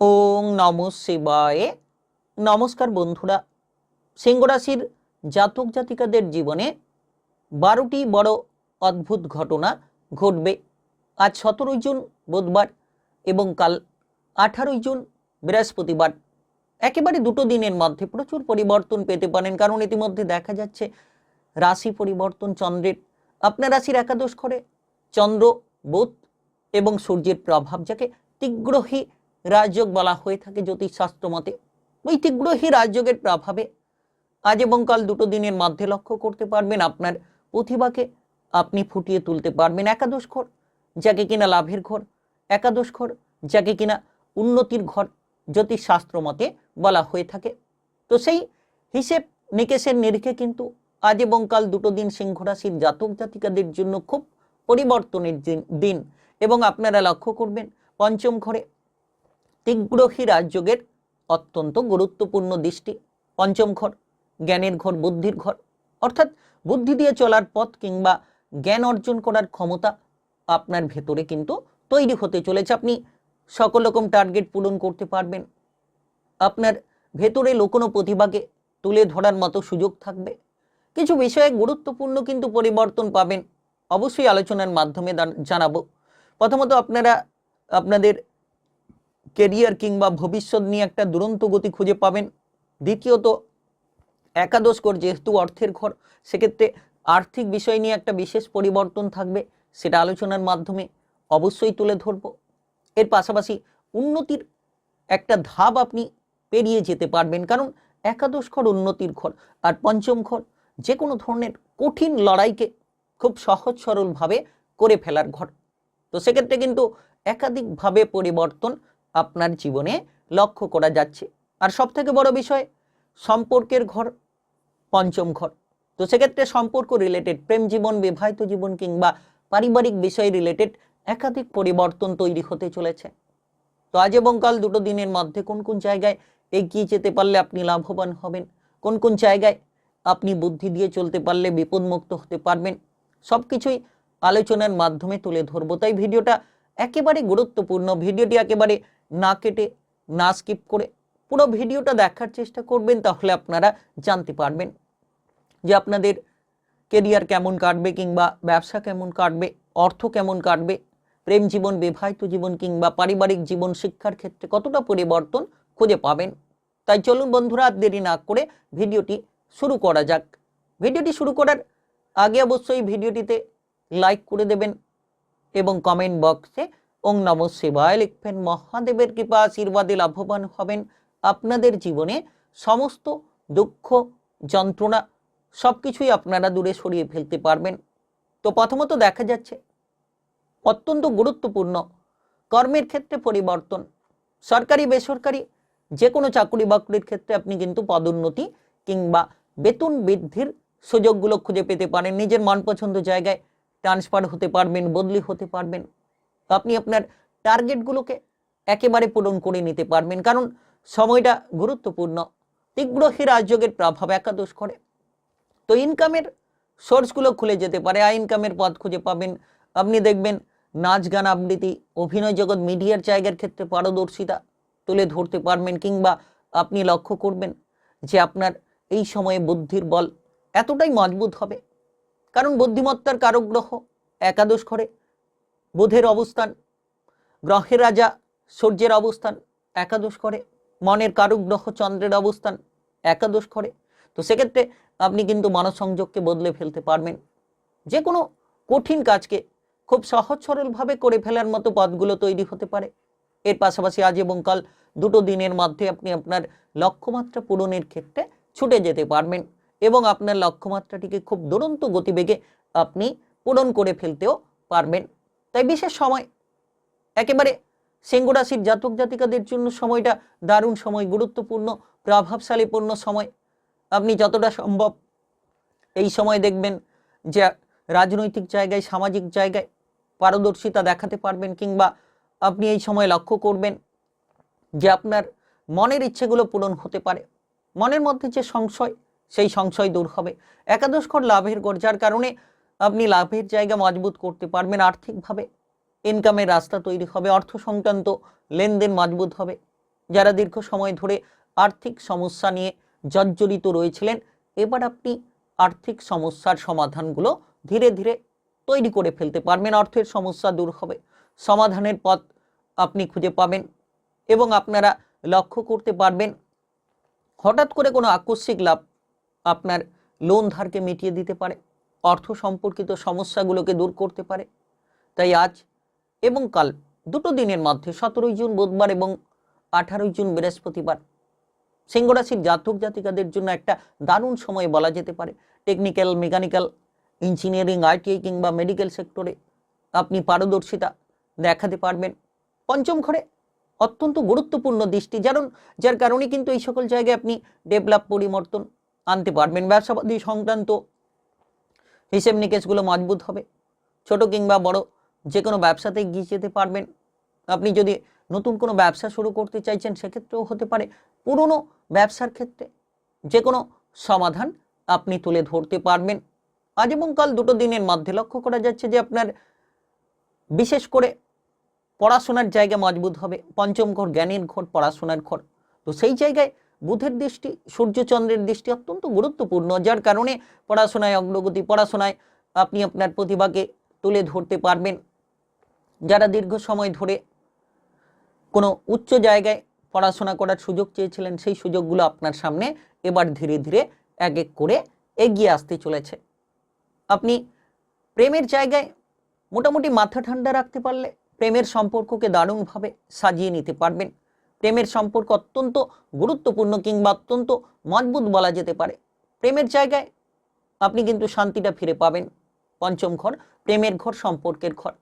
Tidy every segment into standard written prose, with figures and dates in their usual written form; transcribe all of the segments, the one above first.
ওং নমঃ শিবায়। নমস্কার বন্ধুরা, সিংহ রাশির জাতক জাতিকাদের জীবনে 12টি বড় অদ্ভুত ঘটনা ঘটবে। আজ 17 জুন বুধবার এবং কাল 18 জুন বৃহস্পতিবার। একেবারে দুটো দিনের মধ্যে প্রচুর পরিবর্তন পেতে পারেন, কারণ ইতিমধ্যে দেখা যাচ্ছে রাশি পরিবর্তন চন্দ্রের। আপনার রাশির একাদশ ঘরে চন্দ্র, বুধ এবং সূর্যের প্রভাব, যাকে তীগ্রহী রাজযোগ বলা হয়ে থাকে জ্যোতিষশাস্ত্র মতে। ওই তীগ্রহী রাজযোগের প্রভাবে আজ এবং কাল দুটো দিনের মধ্যে লক্ষ্য করতে পারবেন আপনার প্রতিভাকে আপনি ফুটিয়ে তুলতে পারবেন। একাদশ ঘর, যাকে কিনা লাভের ঘর, একাদশ ঘর, যাকে কিনা উন্নতির ঘর জ্যোতিষশাস্ত্র মতে বলা হয়ে থাকে। তো সেই হিসেব নিকেশের নিরিখে কিন্তু আজ এবং কাল দুটো দিন সিংহ রাশির জাতক জাতিকাদের জন্য খুব পরিবর্তনের দিন। এবং আপনারা লক্ষ্য করবেন পঞ্চম ঘরে তীগ্রহী রাজযোগের অত্যন্ত গুরুত্বপূর্ণ দৃষ্টি। পঞ্চম ঘর জ্ঞানের ঘর, বুদ্ধির ঘর, অর্থাৎ বুদ্ধি দিয়ে চলার পথ কিংবা জ্ঞান অর্জন করার ক্ষমতা আপনার ভেতরে কিন্তু তৈরি হতে চলেছে। আপনি সকল রকম টার্গেট পূরণ করতে পারবেন। আপনার ভেতরে লুকোনো প্রতিভাকে তুলে ধরার মতো সুযোগ থাকবে। কিছু বিষয়ে গুরুত্বপূর্ণ কিন্তু পরিবর্তন পাবেন, অবশ্যই আলোচনার মাধ্যমে জানাবো। প্রথমত আপনারা আপনাদের কেরিয়ার কিংবা ভবিষ্যৎ নিয়ে একটা দুরন্ত গতি খুঁজে পাবেন। দ্বিতীয়ত একাদশ ঘর যেহেতু অর্থের ঘর, সেক্ষেত্রে আর্থিক বিষয় নিয়ে একটা বিশেষ পরিবর্তন থাকবে, সেটা আলোচনার মাধ্যমে অবশ্যই তুলে ধরব। এর পাশাপাশি উন্নতির একটা ধাপ আপনি পেরিয়ে যেতে পারবেন, কারণ একাদশ ঘর উন্নতির ঘর, আর পঞ্চম ঘর যে কোনো ধরনের কঠিন লড়াইকে খুব সহজ সরলভাবে করে ফেলার ঘর। তো সেক্ষেত্রে কিন্তু একাধিকভাবে পরিবর্তন আপনার জীবনে লক্ষ্য করা যাচ্ছে। আর সব থেকে বড় বিষয় সম্পর্কের ঘর পঞ্চম ঘর। তো সেক্ষেত্রে সম্পর্ক রিলেটেড প্রেম জীবন, বিবাহিত জীবন কিংবা পারিবারিক বিষয় রিলেটেড একাধিক পরিবর্তন তৈরি হতে চলেছে। তো আজ এবং কাল দুটো দিনের মধ্যে কোন কোন জায়গায় এগিয়ে যেতে পারলে আপনি লাভবান হবেন, কোন কোন জায়গায় আপনি বুদ্ধি দিয়ে চলতে পারলে বিপদমুক্ত হতে পারবেন, সব কিছুই আলোচনার মাধ্যমে তুলে ধরবো। তাই ভিডিওটা একেবারে গুরুত্বপূর্ণ। ভিডিওটি একেবারে না কেটে না স্কিপ করে পুরো ভিডিওটা দেখার চেষ্টা করবেন, তাহলে আপনারা জানতে পারবেন যে আপনাদের কেরিয়ার কেমন কাটবে কিংবা ব্যবসা কেমন কাটবে, অর্থ কেমন কাটবে, প্রেম জীবন, বিবাহিত জীবন কিংবা পারিবারিক জীবন, শিক্ষার ক্ষেত্রে কতটা পরিবর্তন খুঁজে পাবেন। তাই চলুন বন্ধুরা, আর দেরি না করে ভিডিওটি শুরু করা যাক। ভিডিওটি শুরু করার আগে অবশ্যই ভিডিওটিতে লাইক করে দেবেন এবং কমেন্ট বক্সে ওং নমঃ শিবায় লিখবেন। মহাদেবের কৃপা আশীর্বাদে লাভবান হবেন। আপনাদের জীবনে সমস্ত দুঃখ যন্ত্রণা সবকিছুই আপনারা দূরে সরিয়ে ফেলতে পারবেন। তো প্রথমত দেখা যাচ্ছে অত্যন্ত গুরুত্বপূর্ণ কর্মের ক্ষেত্রে পরিবর্তন। সরকারি বেসরকারি যে কোনো চাকরি বাকরির ক্ষেত্রে আপনি কিন্তু পদোন্নতি কিংবা বেতন বৃদ্ধির সুযোগগুলো খুঁজে পেতে পারেন। নিজের মনপছন্দ জায়গায় ট্রান্সফার হতে পারবেন, বদলি হতে পারবেন। আপনি আপনার টার্গেটগুলোকে একেবারে পূরণ করে নিতে পারবেন, কারণ সময়টা গুরুত্বপূর্ণ। তীগ্রহী রাজযোগের প্রভাব একাদশ করে। তো ইনকামের সোর্সগুলো খুলে যেতে পারে, আয় ইনকামের পথ খুঁজে পাবেন। আপনি দেখবেন নাচ গান আবৃত্তি, অভিনয় জগৎ, মিডিয়ার জায়গার ক্ষেত্রে পারদর্শিতা তুলে ধরতে পারবেন, কিংবা আপনি লক্ষ্য করবেন যে আপনার এই সময়ে বুদ্ধির বল এতটাই মজবুত হবে, কারণ বুদ্ধিমত্তার কারক গ্রহ একাদশ ঘরে, বুধের অবস্থান, গ্রহের রাজা সূর্যের অবস্থান একাদশ ঘরে, মনের কারক গ্রহ চন্দ্রের অবস্থান একাদশ ঘরে। তো সেক্ষেত্রে আপনি কিন্তু মনঃসংযোগকে বদলে ফেলতে পারবেন। যে কোনো কঠিন কাজকে খুব সহজ সরলভাবে করে ফেলার মতো পথগুলো তৈরি হতে পারে। এর পাশাপাশি আজ এবং কাল দুটো দিনের মধ্যে আপনি আপনার লক্ষ্যমাত্রা পূরণের ক্ষেত্রে ছুটে যেতে পারবেন এবং আপনার লক্ষ্যমাত্রাটিকে খুব দুরন্ত গতিবেগে আপনি পূরণ করে ফেলতেও পারবেন। তাই বিশেষ সময় একেবারে সিংহ রাশির জাতক জাতিকাদের জন্য সময়টা দারুণ সময়, গুরুত্বপূর্ণ, প্রভাবশালীপূর্ণ সময়। আপনি যতটা সম্ভব এই সময় দেখবেন যে রাজনৈতিক জায়গায়, সামাজিক জায়গায় পারদর্শিতা দেখাতে পারবেন, কিংবা আপনি এই সময় লক্ষ্য করবেন যে আপনার মনের ইচ্ছেগুলো পূরণ হতে পারে। মনের মধ্যে যে সংশয়, সেই সংশয় দূর হবে। একাদশ ঘর লাভের ঘর, যার কারণে আপনি লাভের জায়গা মজবুত করতে পারবেন। আর্থিকভাবে ইনকামের রাস্তা তৈরি হবে, অর্থ সংক্রান্ত লেনদেন মজবুত হবে। যারা দীর্ঘ সময় ধরে আর্থিক সমস্যা নিয়ে জর্জরিত রয়েছিলেন, এবার আপনি আর্থিক সমস্যার সমাধানগুলো ধীরে ধীরে তৈরি করে ফেলতে পারবেন। অর্থের সমস্যা দূর হবে, সমাধানের পথ আপনি খুঁজে পাবেন এবং আপনারা লক্ষ্য করতে পারবেন হঠাৎ করে কোনো আকস্মিক লাভ আপনার লোন ধারকে মিটিয়ে দিতে পারে, অর্থ সম্পর্কিত সমস্যাগুলোকে দূর করতে পারে। তাই আজ এবং কাল দুটো দিনের মধ্যে 17 জুন বুধবার এবং 18 জুন বৃহস্পতিবার সিংহ রাশির জাতক জাতিকাদের জন্য একটা দারুণ সময় বলা যেতে পারে। টেকনিক্যাল, মেকানিক্যাল, ইঞ্জিনিয়ারিং, আইটিআই কিংবা মেডিকেল সেক্টরে আপনি পারদর্শিতা দেখাতে পারবেন। পঞ্চম ঘরে অত্যন্ত গুরুত্বপূর্ণ দৃষ্টি, যার কারণে কিন্তু এই সকল জায়গায় আপনি ডেভেলপ, পরিবর্তন আনতে পারবেন। ব্যবসাবাদী সংক্রান্ত হিসেব নিকেশগুলো মজবুত হবে। ছোট কিংবা বড় যে কোনো ব্যবসাতে এগিয়ে যেতে পারবেন। আপনি যদি নতুন কোনো ব্যবসা শুরু করতে চাইছেন সেক্ষেত্রেও হতে পারে। পুরনো ব্যবসার ক্ষেত্রে যে কোনো সমাধান আপনি তুলে ধরতে পারবেন। আজ এবং কাল দুটো দিনের মধ্যে লক্ষ্য করা যাচ্ছে যে আপনার বিশেষ করে পড়াশোনার জায়গা মজবুত হবে। পঞ্চম ঘর জ্ঞানের ঘর, পড়াশোনার ঘর। তো সেই জায়গায় বুধের দৃষ্টি, সূর্যচন্দ্রের দৃষ্টি অত্যন্ত গুরুত্বপূর্ণ, যার কারণে পড়াশোনায় অগ্রগতি, পড়াশোনায় আপনি আপনার প্রতিভাকে তুলে ধরতে পারবেন। যারা দীর্ঘ সময় ধরে কোনো উচ্চ জায়গায় পড়াশোনা করার সুযোগ চেয়েছিলেন, সেই সুযোগগুলো আপনার সামনে এবার ধীরে ধীরে এক এক করে এগিয়ে আসতে চলেছে। আপনি প্রেমের জায়গায় মোটামুটি মাথা ঠান্ডা রাখতে পারলে প্রেমের সম্পর্ককে দারুণভাবে সাজিয়ে নিতে পারবেন। প্রেমের সম্পর্ক অত্যন্ত গুরুত্বপূর্ণ কিংবা অত্যন্ত মজবুত বলা যেতে পারে। প্রেমের জায়গায় আপনি কিন্তু শান্তিটা ফিরে পাবেন। পঞ্চম ঘর প্রেমের ঘর, সম্পর্কের ঘর।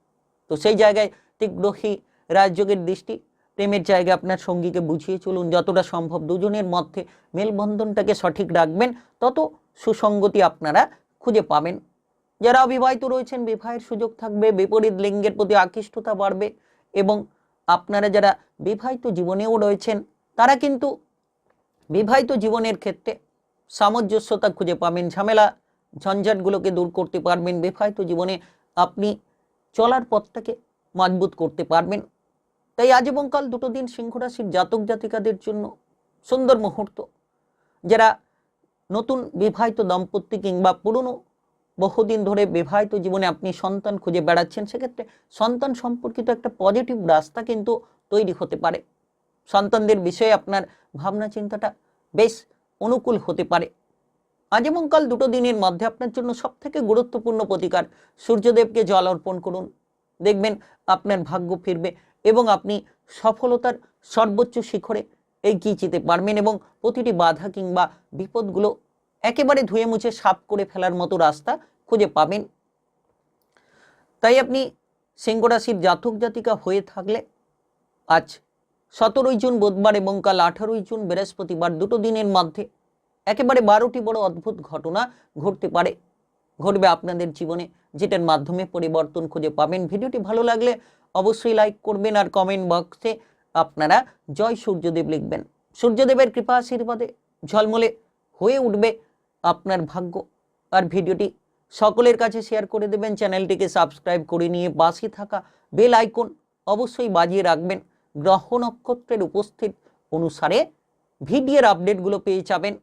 তো সেই জায়গায় তীব্রহী রাজযোগের দৃষ্টি। প্রেমের জায়গায় আপনার সঙ্গীকে বুঝিয়ে চলুন, যতটা সম্ভব দুজনের মধ্যে মেলবন্ধনটাকে সঠিক রাখবেন, তত সুসঙ্গতি আপনারা খুঁজে পাবেন। যারা অবিবাহিত রয়েছেন বিবাহের সুযোগ থাকবে, বিপরীত লিঙ্গের প্রতি আকৃষ্টতা বাড়বে এবং আপনারা যারা বিবাহিত জীবনেও রয়েছেন তারা কিন্তু বিবাহিত জীবনের ক্ষেত্রে সামঞ্জস্যতা খুঁজে পাবেন, ঝামেলা ঝঞ্ঝাটগুলোকে দূর করতে পারবেন। বিবাহিত জীবনে আপনি চলার পথটাকে মজবুত করতে পারবেন। তাই আজ এবং কাল দুটো দিন সিংহ রাশির জাতক জাতিকাদের জন্য সুন্দর মুহূর্ত। যারা নতুন বিবাহিত দম্পতি কিংবা পুরনো বহুদিন ধরে বিবাহিত জীবনে আপনি সন্তান খুঁজে বেড়াচ্ছেন, সেক্ষেত্রে সন্তান সম্পর্কিত একটা পজিটিভ রাস্তা কিন্তু তৈরি হতে পারে। সন্তানদের বিষয়ে আপনার ভাবনা চিন্তাটা বেশ অনুকূল হতে পারে। আজ এবং কাল দুটো দিনের মধ্যে আপনার জন্য সবথেকে গুরুত্বপূর্ণ প্রতিকার, সূর্যদেবকে জল অর্পণ করুন। দেখবেন আপনার ভাগ্য ফিরবে এবং আপনি সফলতার সর্বোচ্চ শিখরে এগিয়ে যেতে পারবেন এবং প্রতিটি বাধা কিংবা বিপদগুলো একেবারে ধুয়ে মুছে সাফ করে ফেলার মতো রাস্তা খুঁজে পাবেন। তাই আপনি সিংহ রাশির জাতক জাতিকা হয়ে থাকলে আজ 17 জুন বুধবার এবং কাল 18 জুন বৃহস্পতিবার দুটো দিনের মধ্যে একেবারে 12টি বড় অদ্ভুত ঘটনা ঘটবে আপনাদের জীবনে, যেটার মাধ্যমে পরিবর্তন খুঁজে পাবেন। ভিডিওটি ভালো লাগলে অবশ্যই লাইক করবেন আর কমেন্ট বক্সে আপনারা জয় সূর্যদেব লিখবেন। সূর্যদেবের কৃপা আশীর্বাদে ঝলমলে হয়ে উঠবে আপনার ভাগ্য। আর ভিডিওটি সকলের কাছে শেয়ার করে দেবেন। চ্যানেলটিকে সাবস্ক্রাইব করে নিয়ে পাশে থাকা বেল আইকন অবশ্যই বাজিয়ে রাখবেন। গ্রহ নক্ষত্রের উপস্থিত অনুসারে ভিডিওর আপডেটগুলো পেয়ে যাবেন